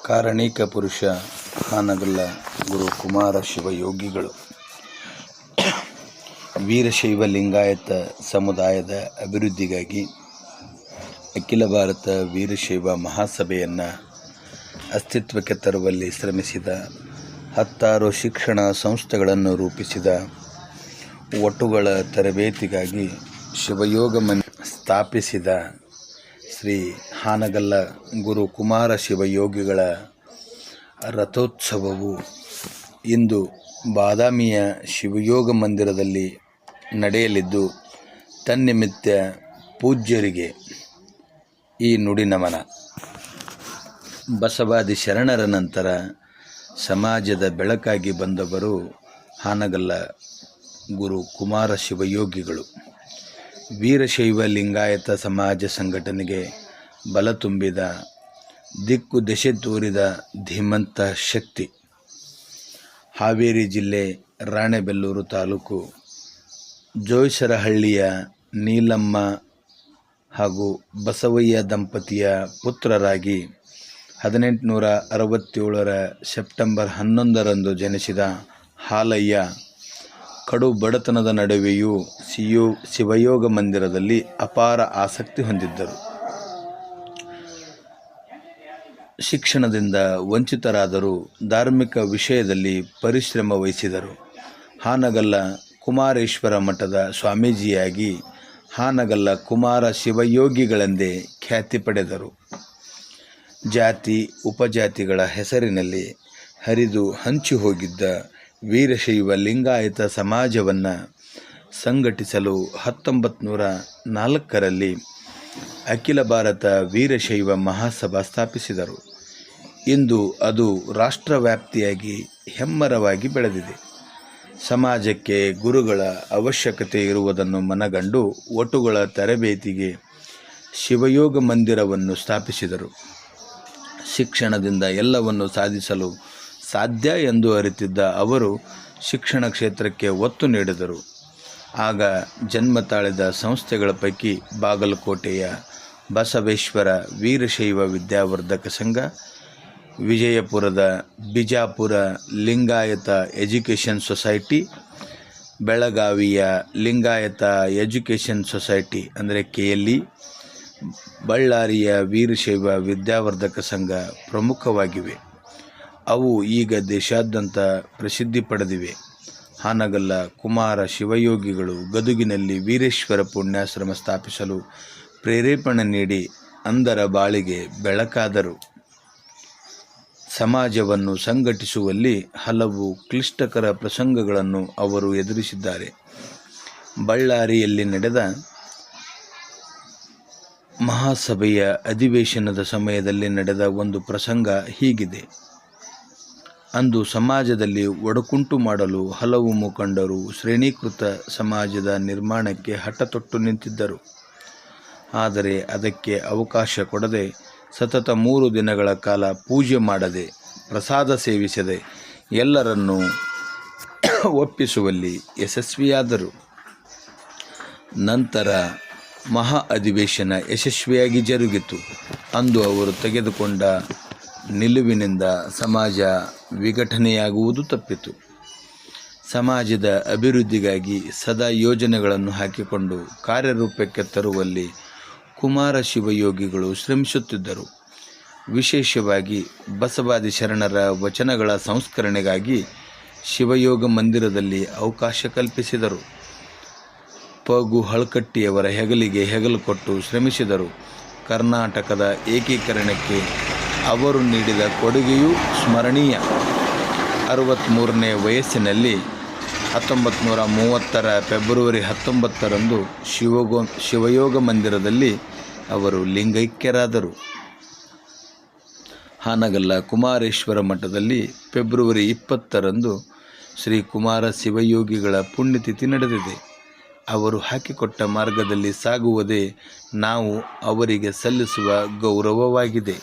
ಕಾರಣೀಕ ಪುರುಷ ಹಾನಗಲ್ಲ ಗುರು ಕುಮಾರ ಶಿವಯೋಗಿಗಳು ವೀರಶೈವ ಲಿಂಗಾಯತ ಸಮುದಾಯದ ಅಭಿವೃದ್ಧಿಗಾಗಿ ಅಖಿಲ ಭಾರತ ವೀರಶೈವ ಮಹಾಸಭೆಯನ್ನು ಅಸ್ತಿತ್ವಕ್ಕೆ ತರುವಲ್ಲಿ ಶ್ರಮಿಸಿದ 10 ಶಿಕ್ಷಣ ಸಂಸ್ಥೆಗಳನ್ನು ರೂಪಿಸಿದ ಒಟುಗಳ ತರಬೇತಿಗಾಗಿ ಶಿವಯೋಗ ಸ್ಥಾಪಿಸಿದ ಶ್ರೀ ಹಾನಗಲ್ಲ ಗುರು ಕುಮಾರ ಶಿವಯೋಗಿಗಳ ರಥೋತ್ಸವವು ಇಂದು ಬಾದಾಮಿಯ ಶಿವಯೋಗ ಮಂದಿರದಲ್ಲಿ ನಡೆಯಲಿದ್ದು, ತನ್ನಿಮಿತ್ತ ಪೂಜ್ಯರಿಗೆ ಈ ನುಡಿ ನಮನ. ಬಸವಾದಿ ಶರಣರ ನಂತರ ಸಮಾಜದ ಬೆಳಕಾಗಿ ಬಂದವರು ಹಾನಗಲ್ಲ ಗುರು ಕುಮಾರ ಶಿವಯೋಗಿಗಳು. ವೀರಶೈವ ಲಿಂಗಾಯತ ಸಮಾಜ ಸಂಘಟನೆಗೆ ಬಲ ತುಂಬಿದ, ದಿಕ್ಕು ದೆಸೆ ತೋರಿದ ಧೀಮಂತ ಶಕ್ತಿ. ಹಾವೇರಿ ಜಿಲ್ಲೆ ರಾಣೆಬೆನ್ನೂರು ತಾಲೂಕು ಜೋಯ್ಸರಹಳ್ಳಿಯ ನೀಲಮ್ಮ ಹಾಗೂ ಬಸವಯ್ಯ ದಂಪತಿಯ ಪುತ್ರರಾಗಿ 1867 ಸೆಪ್ಟೆಂಬರ್ 11ರಂದು ಜನಿಸಿದ ಹಾಲಯ್ಯ ಕಡು ಬಡತನದ ನಡುವೆಯೂ ಶಿವಯೋಗ ಮಂದಿರದಲ್ಲಿ ಅಪಾರ ಆಸಕ್ತಿ ಹೊಂದಿದ್ದರು. ಶಿಕ್ಷಣದಿಂದ ವಂಚಿತರಾದರೂ ಧಾರ್ಮಿಕ ವಿಷಯದಲ್ಲಿ ಪರಿಶ್ರಮ ವಹಿಸಿದರು. ಹಾನಗಲ್ಲ ಕುಮಾರೇಶ್ವರ ಮಠದ ಸ್ವಾಮೀಜಿಯಾಗಿ ಹಾನಗಲ್ಲ ಕುಮಾರ ಶಿವಯೋಗಿಗಳೆಂದೇ ಖ್ಯಾತಿ ಪಡೆದರು. ಜಾತಿ ಉಪಜಾತಿಗಳ ಹೆಸರಿನಲ್ಲಿ ಹರಿದು ಹಂಚಿ ಹೋಗಿದ್ದ ವೀರಶೈವ ಲಿಂಗಾಯತ ಸಮಾಜವನ್ನು ಸಂಘಟಿಸಲು 1904ರಲ್ಲಿ ಅಖಿಲ ಭಾರತ ವೀರಶೈವ ಮಹಾಸಭಾ ಸ್ಥಾಪಿಸಿದರು. ಇಂದು ಅದು ರಾಷ್ಟ್ರವ್ಯಾಪ್ತಿಯಾಗಿ ಹೆಮ್ಮರವಾಗಿ ಬೆಳೆದಿದೆ. ಸಮಾಜಕ್ಕೆ ಗುರುಗಳ ಅವಶ್ಯಕತೆ ಇರುವುದನ್ನು ಮನಗಂಡು ಒಟುಗಳ ತರಬೇತಿಗೆ ಶಿವಯೋಗ ಮಂದಿರವನ್ನು ಸ್ಥಾಪಿಸಿದರು. ಶಿಕ್ಷಣದಿಂದ ಎಲ್ಲವನ್ನು ಸಾಧಿಸಲು ಸಾಧ್ಯ ಎಂದು ಅರಿತಿದ್ದ ಅವರು ಶಿಕ್ಷಣ ಕ್ಷೇತ್ರಕ್ಕೆ ಒತ್ತು ನೀಡಿದರು. ಆಗ ಜನ್ಮ ತಾಳಿದ ಸಂಸ್ಥೆಗಳ ಪೈಕಿ ಬಾಗಲಕೋಟೆಯ ಬಸವೇಶ್ವರ ವೀರಶೈವ ವಿದ್ಯಾವರ್ಧಕ ಸಂಘ, ವಿಜಯಪುರದ ಬಿಜಾಪುರ ಲಿಂಗಾಯತ ಎಜುಕೇಷನ್ ಸೊಸೈಟಿ, ಬೆಳಗಾವಿಯ ಲಿಂಗಾಯತ ಎಜುಕೇಷನ್ ಸೊಸೈಟಿ ಅಂದರೆ KLE, ಬಳ್ಳಾರಿಯ ವೀರಶೈವ ವಿದ್ಯಾವರ್ಧಕ ಸಂಘ ಪ್ರಮುಖವಾಗಿವೆ. ಅವು ಈಗ ದೇಶಾದ್ಯಂತ ಪ್ರಸಿದ್ಧಿ ಪಡೆದಿವೆ. ಹಾನಗಲ್ಲ ಕುಮಾರ ಶಿವಯೋಗಿಗಳು ಗದುಗಿನಲ್ಲಿ ವೀರೇಶ್ವರ ಪುಣ್ಯಾಶ್ರಮ ಸ್ಥಾಪಿಸಲು ಪ್ರೇರೇಪಣೆ ನೀಡಿ ಅಂಧರ ಬಾಳಿಗೆ ಬೆಳಕಾದರು. ಸಮಾಜವನ್ನು ಸಂಘಟಿಸುವಲ್ಲಿ ಹಲವು ಕ್ಲಿಷ್ಟಕರ ಪ್ರಸಂಗಗಳನ್ನು ಅವರು ಎದುರಿಸಿದ್ದಾರೆ. ಬಳ್ಳಾರಿಯಲ್ಲಿ ನಡೆದ ಮಹಾಸಭೆಯ ಅಧಿವೇಶನದ ಸಮಯದಲ್ಲಿ ನಡೆದ ಒಂದು ಪ್ರಸಂಗ ಹೀಗಿದೆ. ಅಂದು ಸಮಾಜದಲ್ಲಿ ಒಡಕುಂಟು ಮಾಡಲು ಹಲವು ಮುಖಂಡರು ಶ್ರೇಣೀಕೃತ ಸಮಾಜದ ನಿರ್ಮಾಣಕ್ಕೆ ಹಠತೊಟ್ಟು ನಿಂತಿದ್ದರು. ಆದರೆ ಅದಕ್ಕೆ ಅವಕಾಶ ಕೊಡದೆ ಸತತ 3 ದಿನಗಳ ಕಾಲ ಪೂಜೆ ಮಾಡದೆ, ಪ್ರಸಾದ ಸೇವಿಸದೆ ಎಲ್ಲರನ್ನೂ ಒಪ್ಪಿಸುವಲ್ಲಿ ಯಶಸ್ವಿಯಾದರು. ನಂತರ ಮಹಾ ಅಧಿವೇಶನ ಯಶಸ್ವಿಯಾಗಿ ಜರುಗಿತು. ಅಂದು ಅವರು ತೆಗೆದುಕೊಂಡ ನಿಲುವಿನಿಂದ ಸಮಾಜ ವಿಘಟನೆಯಾಗುವುದು ತಪ್ಪಿತು. ಸಮಾಜದ ಅಭಿವೃದ್ಧಿಗಾಗಿ ಸದಾ ಯೋಜನೆಗಳನ್ನು ಹಾಕಿಕೊಂಡು ಕಾರ್ಯರೂಪಕ್ಕೆ ತರುವಲ್ಲಿ ಕುಮಾರ ಶಿವಯೋಗಿಗಳು ಶ್ರಮಿಸುತ್ತಿದ್ದರು. ವಿಶೇಷವಾಗಿ ಬಸವಾದಿ ಶರಣರ ವಚನಗಳ ಸಂಸ್ಕರಣೆಗಾಗಿ ಶಿವಯೋಗ ಮಂದಿರದಲ್ಲಿ ಅವಕಾಶ ಕಲ್ಪಿಸಿದರು. ಪಗು ಹಳಕಟ್ಟಿಯವರ ಹೆಗಲಿಗೆ ಹೆಗಲು ಕೊಟ್ಟು ಶ್ರಮಿಸಿದರು. ಕರ್ನಾಟಕದ ಏಕೀಕರಣಕ್ಕೆ ಅವರು ನೀಡಿದ ಕೊಡುಗೆಯೂ ಸ್ಮರಣೀಯ. 63ನೇ ವಯಸ್ಸಿನಲ್ಲಿ 1930 ಫೆಬ್ರವರಿ 19ರಂದು ಶಿವಯೋಗ ಮಂದಿರದಲ್ಲಿ ಅವರು ಲಿಂಗೈಕ್ಯರಾದರು. ಹಾನಗಲ್ಲ ಕುಮಾರೇಶ್ವರ ಮಠದಲ್ಲಿ ಫೆಬ್ರವರಿ 20ರಂದು ಶ್ರೀ ಕುಮಾರ ಶಿವಯೋಗಿಗಳ ಪುಣ್ಯತಿಥಿ ನಡೆದಿದೆ. ಅವರು ಹಾಕಿಕೊಟ್ಟ ಮಾರ್ಗದಲ್ಲಿ ಸಾಗುವುದೇ ನಾವು ಅವರಿಗೆ ಸಲ್ಲಿಸುವ ಗೌರವವಾಗಿದೆ.